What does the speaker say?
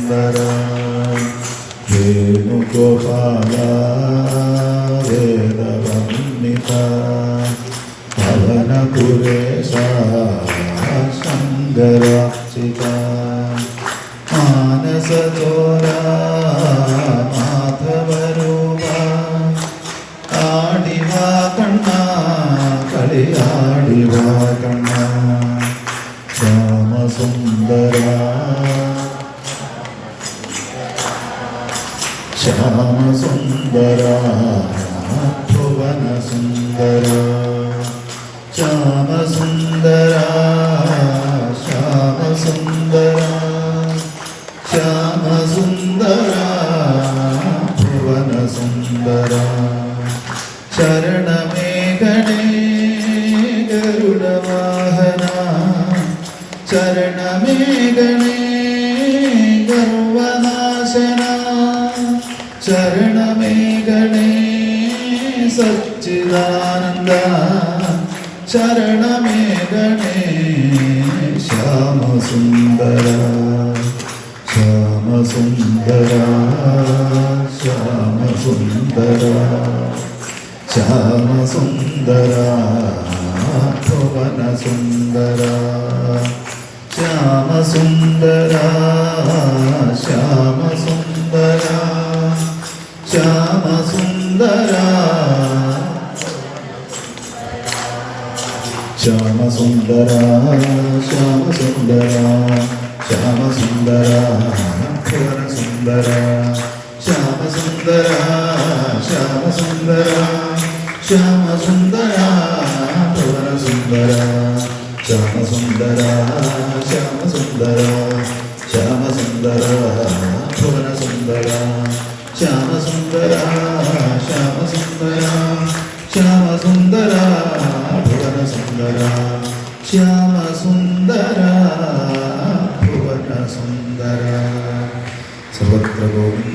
സുന്ദര വേണുഗോപാല വേദവന്ദിത പവനപുരേശ ശങ്കരാർച്ചിത മാനസചോര മാധവരൂപ ആടിവാ കണ്ണ കളിയാടിവാ കണ്ണ ശ്യാമസുന്ദര ശ്യാമസുന്ദര ഭുവനസുന്ദര ശ്യാമസുന്ദര ശ്യാമസുന്ദര ശ്യാമസുന്ദര ഭുവനസുന്ദര ശരണമേ ഗണേ ഗരുഡവാഹന ശരണമേ ഗണേ ഗർവനാശന ശരണമേ ഗണേ സച്ചിദാനന്ദ ശരണമേ ഗണേ ശ്യാമസുന്ദര ശ്യാമസുന്ദര ശ്യാമസുന്ദര ശ്യാമസുന്ദര ഭുവനസുന്ദര ശ്യാമസുന്ദര ശ്യാമസുന്ദര ശ്യാമസുന്ദര ശ്യാമസുന്ദര ശ്യാമസുന്ദര ശ്യാമസുന്ദര ഭുവനസുന്ദര ശ്യാമസുന്ദര ശ്യാമസുന്ദര ശ്യാമസുന്ദര ഭുവനസുന്ദര ശ്യാമസുന്ദര ശ്യാമസുന്ദര ശ്യാമസുന്ദര ഭുവനസുന്ദര ശ്യാമസുന്ദര ശ്യാമസുന്ദര ശ്യാമസുന്ദര ഭുവനസുന്ദര ശ്യാമസുന്ദര ഭുവനസുന്ദര സർവത്ര ഗോവിന്ദ